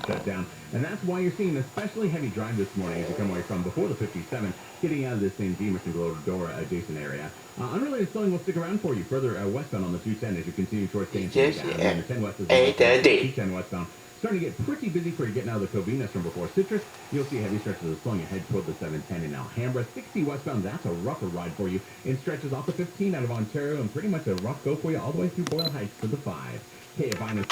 shut down. And that's why you're seeing an especially heavy drive this morning as you come away from before the 57, getting out of this St. Demas and Glodora adjacent area. Unrelated slowing will stick around for you further westbound on the 210 as you continue towards St. James. And the 10 west is 210 westbound. Starting to get pretty busy for you getting out of the Covinas from before Citrus. You'll see heavy stretches of slowing ahead toward the 710 in Alhambra. 60 westbound, that's a rougher ride for you. In stretches off the 15 out of Ontario, and pretty much a rough go for you all the way through Boyle Heights to the 5. Kfi Am is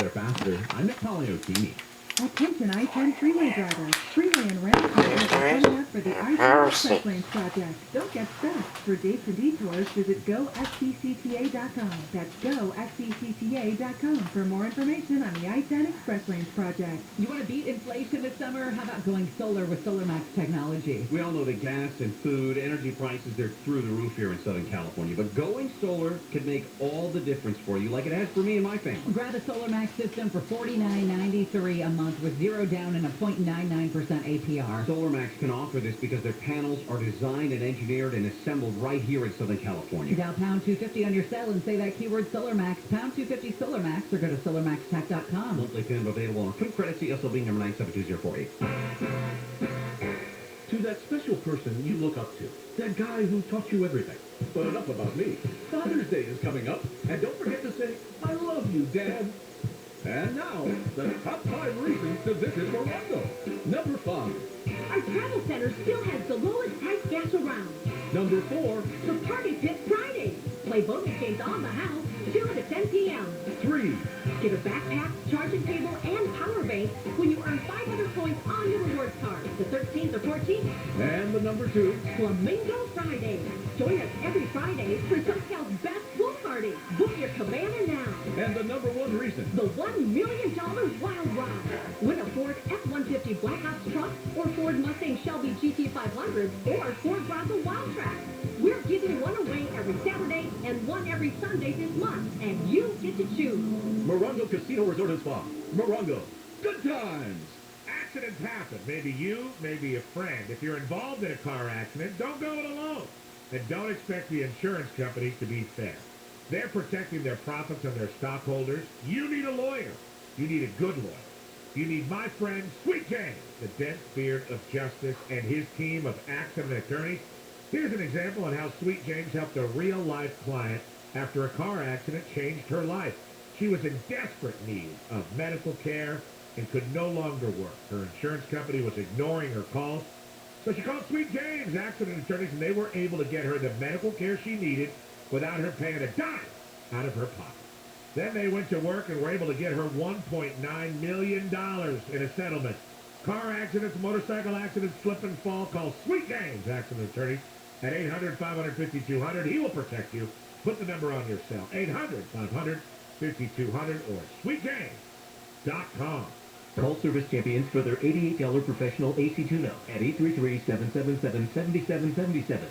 there faster. I'm Nick O'Keefe. Attention I-10 freeway drivers. Freeway and rail cars are coming up for the I-10 Express Lanes project. Don't get stuck. For dates and detours, visit gofccta.com. That's gofccta.com for more information on the I-10 Express Lanes project. You want to beat inflation this summer? How about going solar with SolarMax technology? We all know that gas and food, energy prices, they're through the roof here in Southern California. But going solar could make all the difference for you, like it has for me and my family. Grab a SolarMax system for $49.93 a month with 0 down and a 0.99% APR. SolarMax can offer this because their panels are designed and engineered and assembled right here in Southern California. Dial pound 250 on your cell and say that keyword SolarMax, pound 250 SolarMax, or go to solarmaxtech.com. Monthly payment available on Quick Credit CSLB number 972048. To that special person you look up to, that guy who taught you everything. But enough about me. Father's Day is coming up, and don't forget to say, I love you, Dad. And now, the top 5 reasons to visit Morongo. Number 5. Our travel center still has the lowest price gas around. Number 4. The Party Pit Fridays. Play bonus games on the house, 2 to 10 p.m. 3. Get a backpack, charging cable, and power bank when you earn 500 points on your rewards card. The 13th or 14th. And the number 2. Flamingo Fridays. Join us every Friday for SoCal's best pool party. Book your cabana now. And the number 1 reason. The $1 million Wild Ride. Win a Ford F-150 Blackops truck or Ford Mustang Shelby GT500 or Ford Bronco Wildtrak. We're giving one away every Saturday and one every Sunday this month, and you get to choose. Morongo Casino Resort and Spa. Morongo. Good times. Accidents happen. Maybe you, maybe a friend. If you're involved in a car accident, don't go it alone. And don't expect the insurance companies to be fair. They're protecting their profits and their stockholders. You need a lawyer. You need a good lawyer. You need my friend, Sweet James, the dense beard of justice, and his team of accident attorneys. Here's an example on how Sweet James helped a real-life client after a car accident changed her life. She was in desperate need of medical care and could no longer work. Her insurance company was ignoring her calls. So she called Sweet James accident attorneys, and they were able to get her the medical care she needed without her paying a dime out of her pocket. Then they went to work and were able to get her $1.9 million in a settlement. Car accidents, motorcycle accidents, slip and fall. Call Sweet James accident attorneys at 800-500-5200. He will protect you. Put the number on your cell, 800-500-5200 or sweetjames.com. Call Service Champions for their $88 professional AC tune-up at 833-777-7777.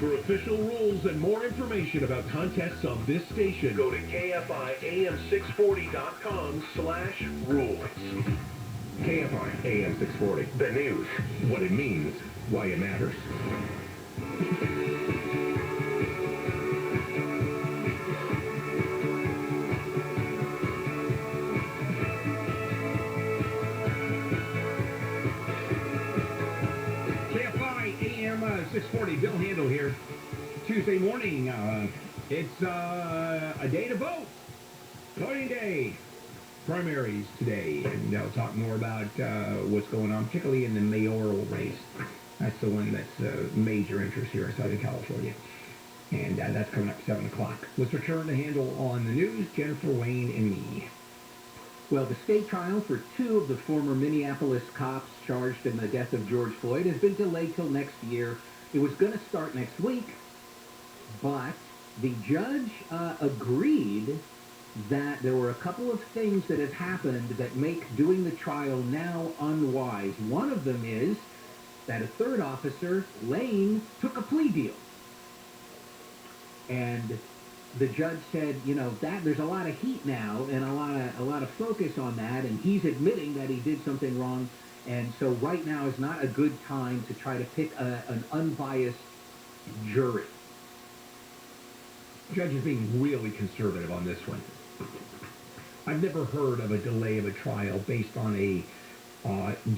For official rules and more information about contests on this station, go to KFIAM640.com/rules. KFI AM 640. The news. What it means. Why it matters. KFI AM 640, Bill Handel here. Tuesday morning, it's a day to vote. Voting day. Primaries today, and I'll talk more about what's going on, particularly in the mayoral race. That's the one that's major interest here in Southern California. And that's coming up at 7 o'clock. Let's return to Handle on the news, Jennifer, Wayne, and me. Well, the state trial for 2 of the former Minneapolis cops charged in the death of George Floyd has been delayed till next year. It was going to start next week, but the judge agreed that there were a couple of things that have happened that make doing the trial now unwise. One of them is that a third officer, Lane, took a plea deal. And the judge said, you know, that there's a lot of heat now and a lot of focus on that, and he's admitting that he did something wrong, and so right now is not a good time to try to pick an unbiased jury. The judge is being really conservative on this one. I've never heard of a delay of a trial based on a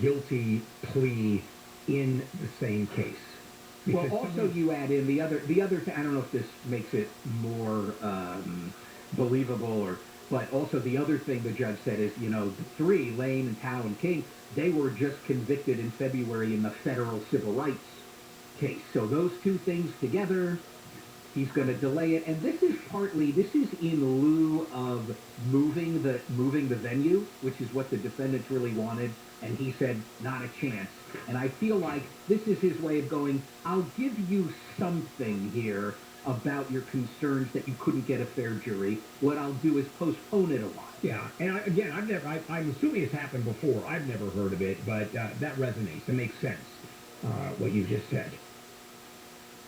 guilty plea in the same case. Well, Because also someone- you add in the other thing, I don't know if this makes it more believable, but also the other thing the judge said is, you know, the three, Lane and Tao and King, they were just convicted in February in the federal civil rights case. So those two things together, he's going to delay it. And this is in lieu of moving the venue, which is what the defendants really wanted. And he said, not a chance. And I feel like this is his way of going, I'll give you something here about your concerns that you couldn't get a fair jury. What I'll do is postpone it a while. Yeah, and I'm assuming it's happened before. I've never heard of it, but that resonates. It makes sense, what you just said.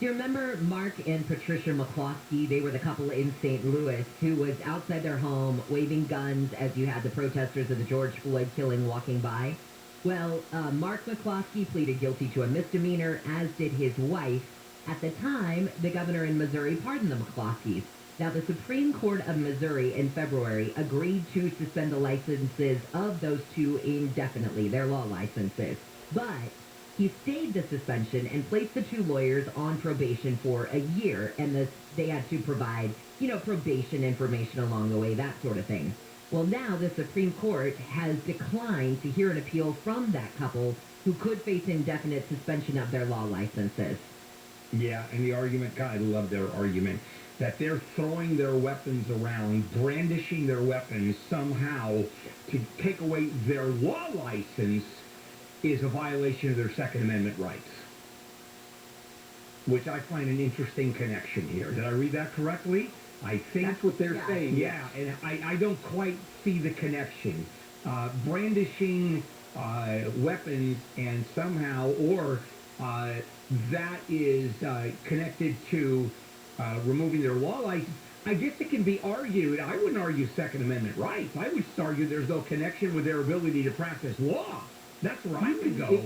Do you remember Mark and Patricia McCloskey? They were the couple in St. Louis who was outside their home waving guns as you had the protesters of the George Floyd killing walking by. Well, Mark McCloskey pleaded guilty to a misdemeanor, as did his wife. At the time, the governor in Missouri pardoned the McCloskeys. Now, the Supreme Court of Missouri in February agreed to suspend the licenses of those two indefinitely, their law licenses. But he stayed the suspension and placed the two lawyers on probation for a year, and they had to provide, probation information along the way, that sort of thing. Well, now the Supreme Court has declined to hear an appeal from that couple who could face indefinite suspension of their law licenses. Yeah, and the argument, God, I love their argument, that they're throwing their weapons around, brandishing their weapons somehow to take away their law license is a violation of their Second Amendment rights. Which I find an interesting connection here. Did I read that correctly? I think That's what they're saying. Yeah, and I don't quite see the connection. Brandishing weapons and somehow, or that is connected to removing their law license. I guess it can be argued. I wouldn't argue Second Amendment rights. I would just argue there's no connection with their ability to practice law. That's where I would go.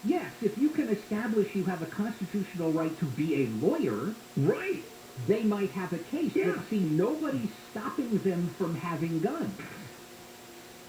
Yes, if you can establish you have a constitutional right to be a lawyer, Right. they might have a case. Yeah. But see, nobody's stopping them from having guns.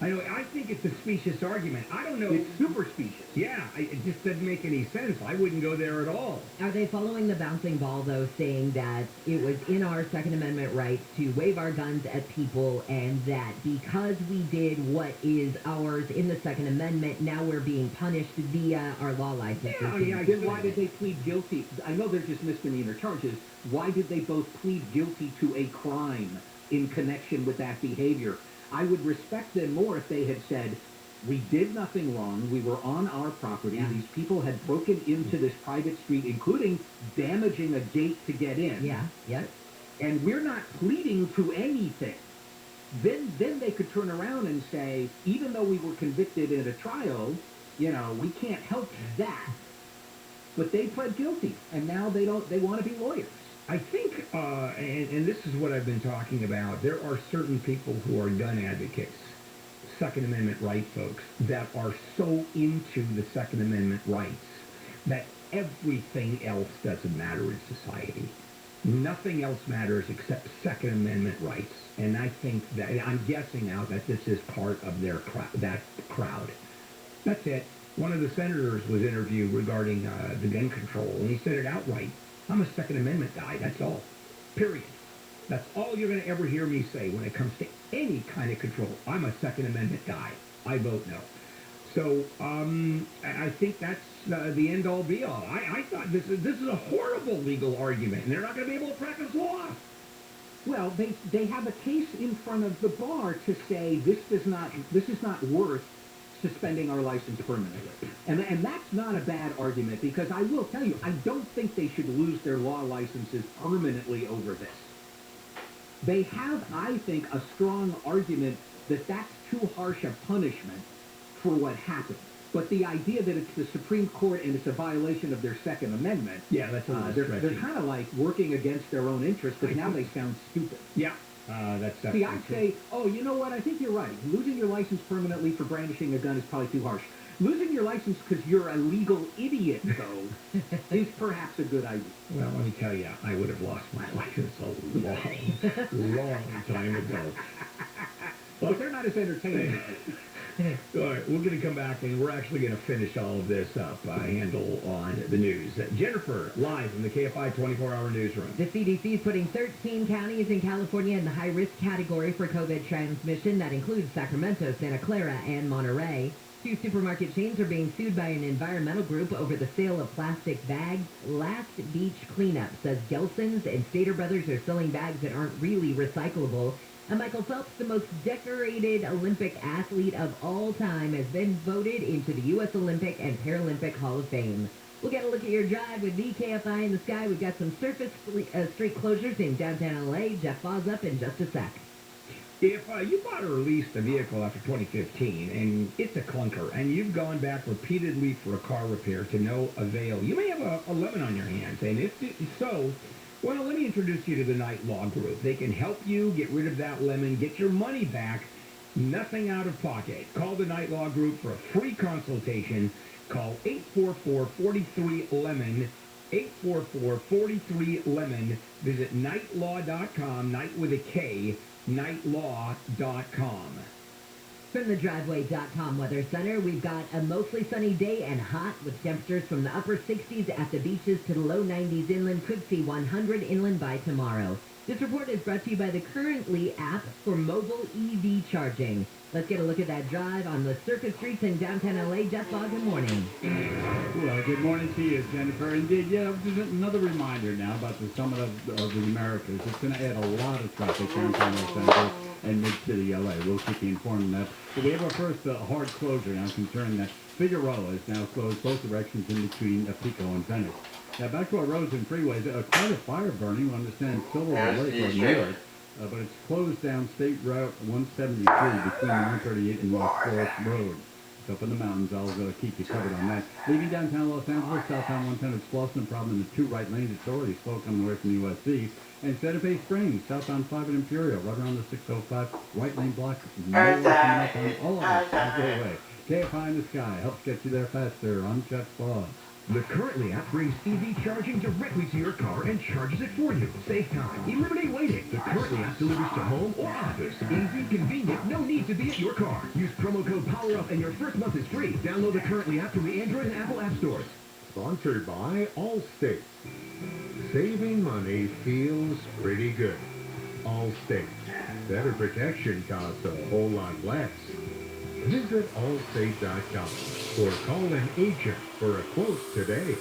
I know. I think it's a specious argument. I don't know. It's super specious. Yeah, it just doesn't make any sense. I wouldn't go there at all. Are they following the bouncing ball, though, saying that it was in our Second Amendment rights to wave our guns at people, and that because we did what is ours in the Second Amendment, now we're being punished via our law licenses? Yeah, Then why did they plead guilty? I know they're just misdemeanor charges. Why did they both plead guilty to a crime in connection with that behavior? I would respect them more if they had said, we did nothing wrong, we were on our property, Yeah. these people had broken into this private street, including damaging a gate to get in. Yeah, yeah. And we're not pleading to anything. Then they could turn around and say, even though we were convicted in a trial, we can't help that. But they pled guilty, and now they want to be lawyers. I think, and this is what I've been talking about, there are certain people who are gun advocates, Second Amendment right folks, that are so into the Second Amendment rights that everything else doesn't matter in society. Nothing else matters except Second Amendment rights. And I think that, I'm guessing now that this is part of their that crowd. That's it. One of the senators was interviewed regarding the gun control, and he said it outright. I'm a Second Amendment guy, that's all. Period. That's all you're going to ever hear me say when it comes to any kind of control. I'm a Second Amendment guy. I vote no. So I think that's the end-all, be-all. I thought this is a horrible legal argument, and they're not going to be able to practice law. Well, they have a case in front of the bar to say this is not worth suspending our license permanently. And that's not a bad argument, because I will tell you, I don't think they should lose their law licenses permanently over this. They have, I think, a strong argument that that's too harsh a punishment for what happened. But the idea that it's the Supreme Court and it's a violation of their Second Amendment, Yeah, that's a little they're stretchy. kind of like working against their own interests, because now they sound stupid. Yeah, that's See, I'd say, you know what, I think you're right. Losing your license permanently for brandishing a gun is probably too harsh. Losing your license because you're a legal idiot, though, is perhaps a good idea. Well, let me tell you, I would have lost my license a long time ago. But they're not as entertaining. All right, we're going to come back and we're actually going to finish all of this up. Handle on the news. Jennifer, live from the KFI 24-hour newsroom. The CDC is putting 13 counties in California in the high-risk category for COVID transmission. That includes Sacramento, Santa Clara, and Monterey. 2 supermarket chains are being sued by an environmental group over the sale of plastic bags. Last Beach Cleanup says Gelson's and Stater Brothers are selling bags that aren't really recyclable. And Michael Phelps, the most decorated Olympic athlete of all time, has been voted into the U.S. Olympic and Paralympic Hall of Fame. We'll get a look at your drive with the KFI in the sky. We've got some surface street closures in downtown L.A. Jeff Ball's up in just a sec. If you bought or leased a vehicle after 2015 and it's a clunker and you've gone back repeatedly for a car repair to no avail, you may have a lemon on your hands. And if so, well, let me introduce you to the Knight Law Group. They can help you get rid of that lemon, get your money back, nothing out of pocket. Call the Knight Law Group for a free consultation. Call 844-43-LEMON, 844-43-LEMON. Visit knightlaw.com, Knight with a K, knightlaw.com. From the driveway.com Weather Center, we've got a mostly sunny day and hot with temperatures from the upper 60s at the beaches to the low 90s inland. Could see 100 inland by tomorrow. This report is brought to you by the Currently app for mobile EV charging. Let's get a look at that drive on the surface streets in downtown LA. Jeff Ball, good morning. Well, good morning to you, Jennifer. Indeed, yeah, just another reminder now about the Summit of the Americas. It's going to add a lot of traffic downtown Los Angeles and mid-city LA. We'll keep you informed on that. But we have our first hard closure now concerning that Figueroa is now closed both directions in between Pico and Venice. Now, back to our roads and freeways. Quite a fire burning. We understand Silver Lake or near it. But it's closed down State Route 173 between 138 and North Forest Road. It's up in the mountains. I'll keep you covered on that. Leaving downtown Los Angeles, southbound 110 explosive problem in the 2 right lanes. It's already slow coming away from the USC. And Santa Fe Springs, southbound 5 and Imperial, right around the 605 right lane block. No coming up on all of it. Don't go away. KFI in the sky helps get you there faster. I'm Jeff Ball. The Currently app brings EV charging directly to your car and charges it for you. Save time. Eliminate waiting. The Currently app delivers to home or office. Easy, convenient, no need to be at your car. Use promo code POWERUP and your first month is free. Download the Currently app from the Android and Apple app stores. Sponsored by Allstate. Saving money feels pretty good. Allstate. Better protection costs a whole lot less. Visit Allstate.com or call an agent for a quote today.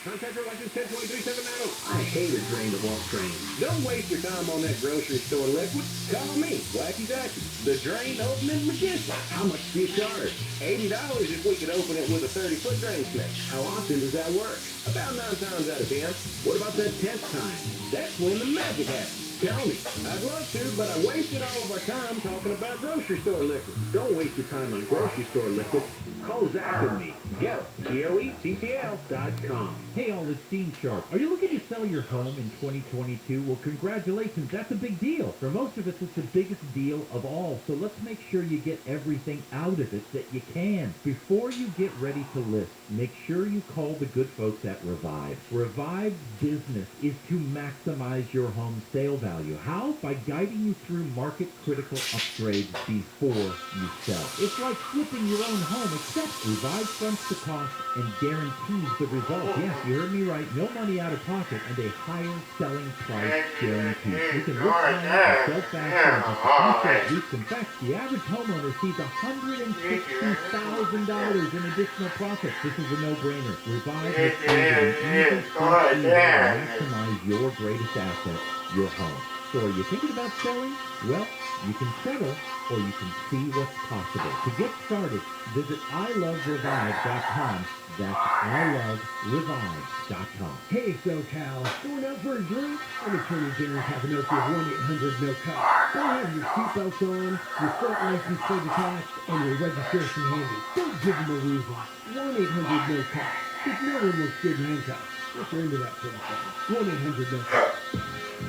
Contractor license 102379. I hate a drain to walk train. Don't waste your time on that grocery store liquid. Call me, Wacky Zacky, the drain opening magician. How much do you charge? $80 if we could open it with a 30-foot drain snake. How often does that work? About 9 times out of 10. What about that test time? That's when the magic happens. Tell me. I'd love to, but I wasted all of our time talking about grocery store liquid. Don't waste your time on grocery store liquid. Call Zach and me. Go. GOECCL.com. Hey all, it's Dean Sharp. Are you looking to sell your home in 2022? Well, congratulations. That's a big deal. For most of us, it's the biggest deal of all. So let's make sure you get everything out of it that you can. Before you get ready to list, make sure you call the good folks at Revive. Revive's business is to maximize your home sale value. How? By guiding you through market-critical upgrades before you sell. It's like flipping your own home, except Revive fronts the cost and guarantees the result. Yes, you heard me right. No money out of pocket and a higher selling price guarantee. You can look higher and sell faster in just a few short weeks. In fact, the average homeowner sees $160,000 in additional profit. This is a no-brainer. Revive has created an easy, fast way to maximize your greatest asset, your home. So are you thinking about selling? Well, you can settle or you can see what's possible. To get started, visit iloverevive.com. That's iloverevive.com. Hey, SoCal. Going out for a drink? I'm attorney Darren Cavanozzi of 1-800-NO-COP. Go have your seatbelts on, your front license plate attached, and your registration handy. Don't give them a reason. 1-800-NO-COP. Because no one looks good in handcuffs. If you're into that sort of thing. 1-800-NO-COP.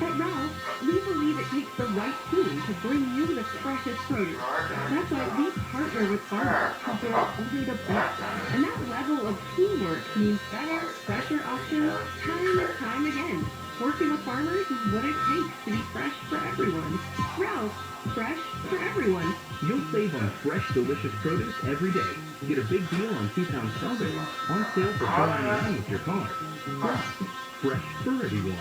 At Ralph, we believe it takes the right team to bring you the freshest produce. That's why we partner with farmers to grow only the best. And that level of teamwork means better, fresher options time and time again. Working with farmers is what it takes to be fresh for everyone. Ralph's, fresh for everyone. You'll save on fresh, delicious produce every day. Get a big deal on 2-pound strawberries on sale for $4.99 with your card. Plus, fresh for everyone.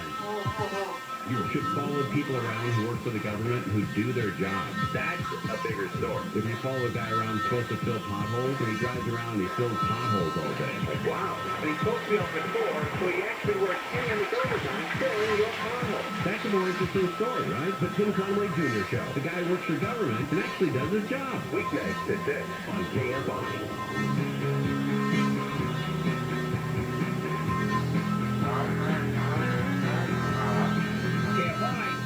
You should follow people around who work for the government who do their job. That's a bigger story. If you follow a guy around supposed to fill potholes, and he drives around and he fills potholes all day. Wow. And he's supposed to be on the floor, so he actually works 10 hours overtime filling your pothole. That's a more interesting story, right? The Tim Conway Jr. Show. The guy works for government and actually does his job. Weeknights at 6 on KFI.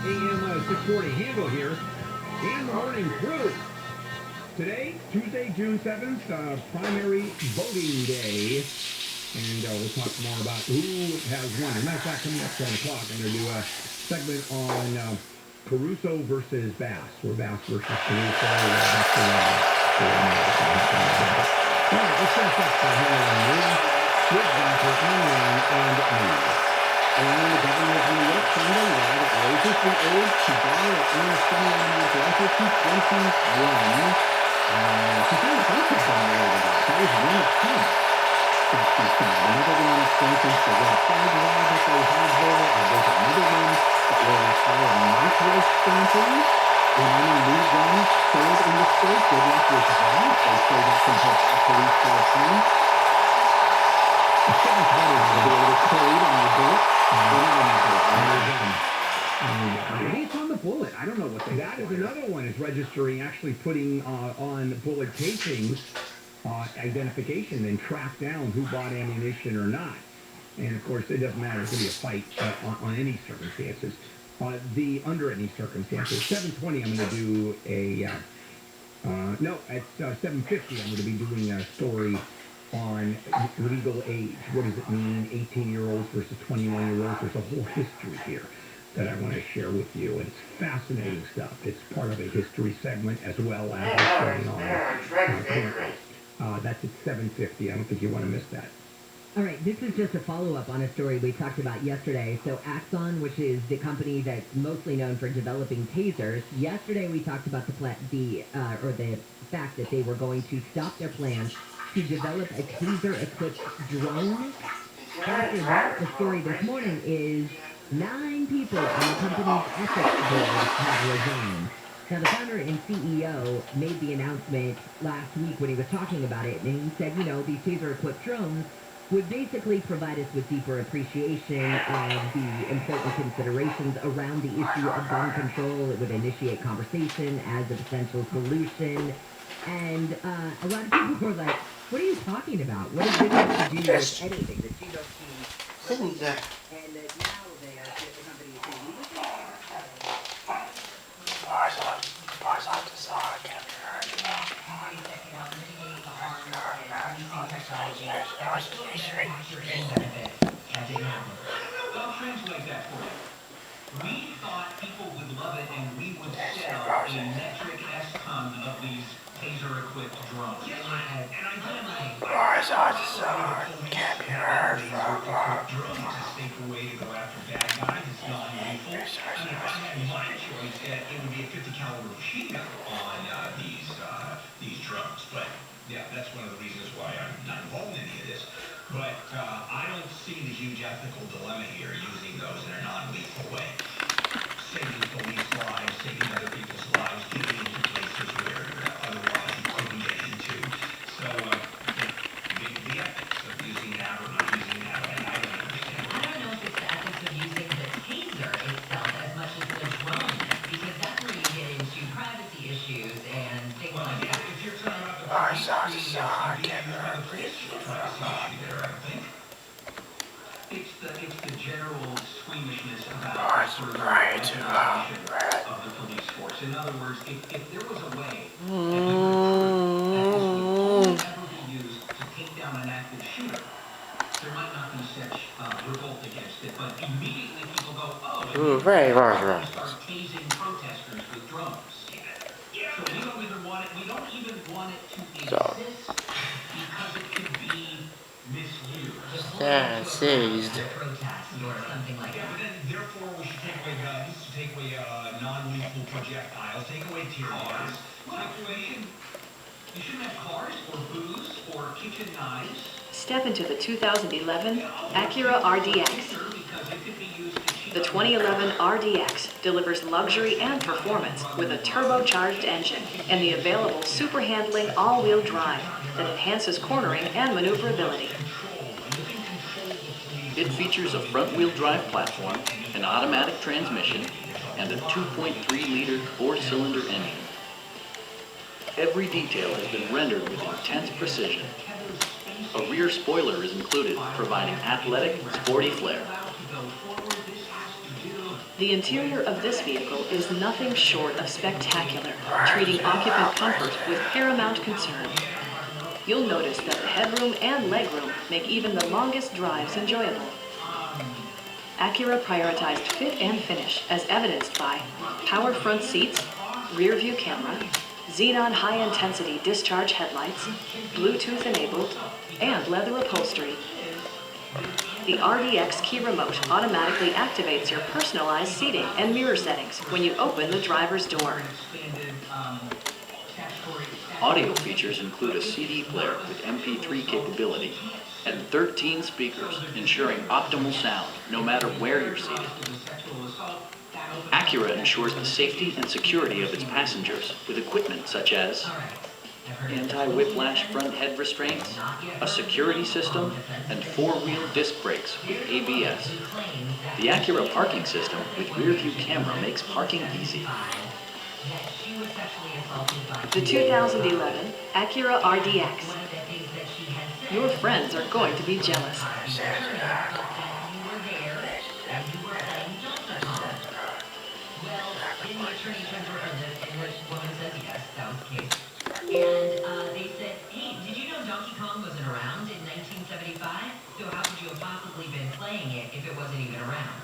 AM 640 Handle here, and the morning crew. Today, Tuesday, June 7th, primary voting day, and we'll talk more about who has won. As a matter of fact, coming up 10 o'clock, I'm going to do a segment on Caruso versus Bass, or Bass versus Caruso. All right, let's finish up here on news with Dr. Online and me. And the governor of New York signed a law that raises the age to buy or own a semi-automatic rifle to 21. She's done a bunch of them related to that. That was one of 10 that she signed. Another one, for instance, the red flag law that they have there. There's another one that will require micro stamping in any new guns sold in the state. Good luck with that. They say that can help the police full-time. The seventh one is the little code on the bullet. Maybe it's on the bullet. I don't know what they. That is another one is registering, actually putting on bullet casings identification and track down who bought ammunition or not. And of course, it doesn't matter. It's going to be a fight on any circumstances. Under any circumstances. 7:20. I'm going to do a. No, at 7:50. I'm going to be doing a story on legal age. What does it mean? 18-year-olds versus 21-year-olds. There's a whole history here that I want to share with you. It's fascinating stuff. It's part of a history segment as well as what's going on currently. That's at 7:50. I don't think you want to miss that. All right, this is just a follow-up on a story we talked about yesterday. So Axon, which is the company that's mostly known for developing tasers, yesterday we talked about the fact that they were going to stop their plans to develop a taser-equipped drone. After that, the story this morning is 9 people on the company's ethics board have resigned. Now, the founder and CEO made the announcement last week when he was talking about it, and he said, these taser-equipped drones would basically provide us with deeper appreciation of the important considerations around the issue of gun control. It would initiate conversation as a potential solution. And a lot of people were like, what are you talking about? What does this have to do with anything? That you don't see. And that now the company is saying, I'll translate that for you. We thought people would love it and we would sell a metric S-ton of these taser-equipped drones. And I did drones is a safer way to go after bad guys. It's non-lethal. And if I had my choice, it would be a 50 caliber machine gun on these drones. But yeah, that's one of the reasons why I'm not involved in any of this. But I don't see the huge ethical dilemma here using those in a non-lethal way. Saving police lives, saving other people's lives, getting into places where otherwise you couldn't get into. So, the ethics of using that or not using that, I don't understand. I don't know if it's the ethics of using the taser itself as much as the drone, because that's where you get into privacy issues and things like that. If you're talking about the privacy issue there, I don't think. It's the general squeamishness about sort of of the police force. In other words, if there was a way that this would ever be used to take down an active shooter, there might not be such revolt against it. But immediately people go, start tasing protesters with drones. So we don't even want it. We don't even want it to exist because it could be misused. Seized. Protest or something like that. Yeah, but then interiors. You shouldn't have cars or booze or kitchen knives. Step into the 2011 Acura RDX. The 2011 RDX delivers luxury and performance with a turbocharged engine and the available super handling all-wheel drive that enhances cornering and maneuverability. It features a front-wheel drive platform, an automatic transmission, and a 2.3-liter four-cylinder engine. Every detail has been rendered with intense precision. A rear spoiler is included, providing athletic, sporty flair. The interior of this vehicle is nothing short of spectacular, treating occupant comfort with paramount concern. You'll notice that the headroom and legroom make even the longest drives enjoyable. Acura prioritized fit and finish as evidenced by power front seats, rear view camera, xenon high-intensity discharge headlights, Bluetooth enabled, and leather upholstery. The RDX key remote automatically activates your personalized seating and mirror settings when you open the driver's door. Audio features include a CD player with MP3 capability and 13 speakers, ensuring optimal sound no matter where you're seated. Acura ensures the safety and security of its passengers with equipment such as anti-whiplash front head restraints, a security system, and four-wheel disc brakes with ABS. The Acura parking system with rear-view camera makes parking easy. The 2011 Acura RDX. Your friends are going to be jealous. And they said, hey, did you know Donkey Kong wasn't around in 1975? So how could you have possibly been playing it if it wasn't even around?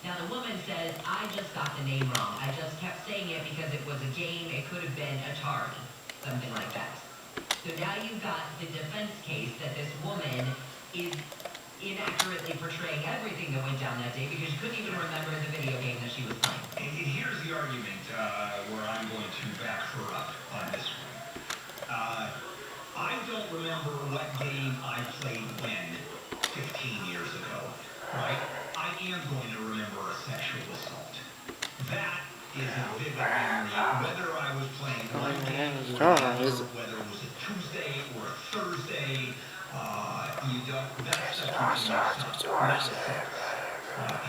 Now the woman says, I just got the name wrong. I just kept saying it because it was a game. It could have been Atari, something like that. So now you've got the defense case that this woman is inaccurately portraying everything that went down that day because she couldn't even remember the video game that she was playing. And here's the argument where I'm going to back her up on this one. I don't remember what game I played when 15 years ago, right? I am going to remember a sexual assault. That is a vivid memory, whether I was playing one game or whether it was a Tuesday or a Thursday. You don't, that's the and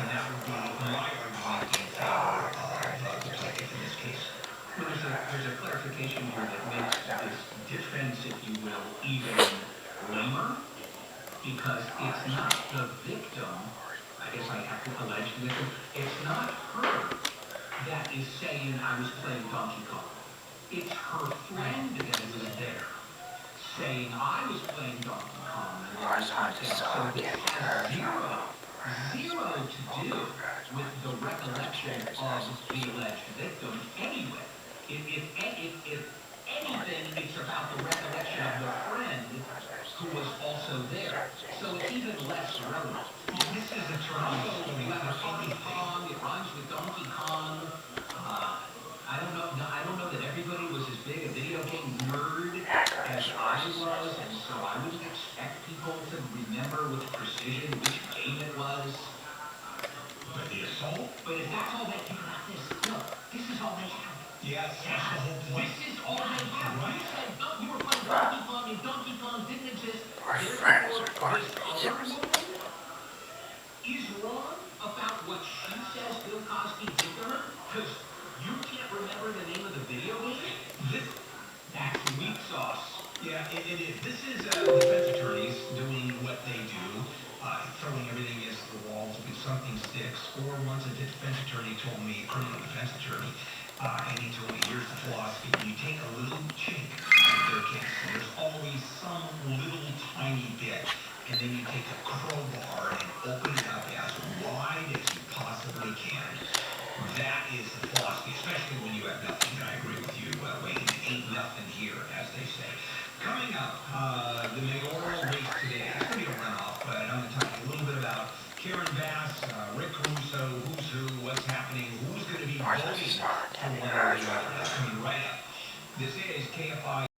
that would be my argument in favor of the plaintiff in this case. Well, there's a clarification here that makes this defense, if you will, even lamer, because it's not the victim, I guess I have to allege the victim, it's not her that is saying I was playing Donkey Kong. It's her friend that was there saying I was playing Donkey Kong. So it has zero to do with the recollection of the alleged victim anyway. If anything, it's about the recollection of the friend who was also there. So it's even less relevant. This is a Toronto. Donkey Kong, it rhymes with Donkey Kong. I don't know that everybody was as big a video game nerd as I was, and so I wouldn't expect people to remember with precision which game it was. But the assault? But if that's all they think about this, look, this is all they have. Yes, that's the whole point. This is all they have. Right. You said, oh, you were playing Donkey Kong and Donkey Kong didn't exist. Our friends are going to be jealous. Is wrong about what she says Bill Cosby did to her? Because you can't remember the name of the video game? That's weak sauce. Yeah, it is. This is defense attorneys doing what they do, throwing everything against the walls when something sticks. Or once a defense attorney told me, criminal defense attorney, and he told me, here's the philosophy. When you take a little chink out of their case, there's always some little tiny bit, and then you take a crowbar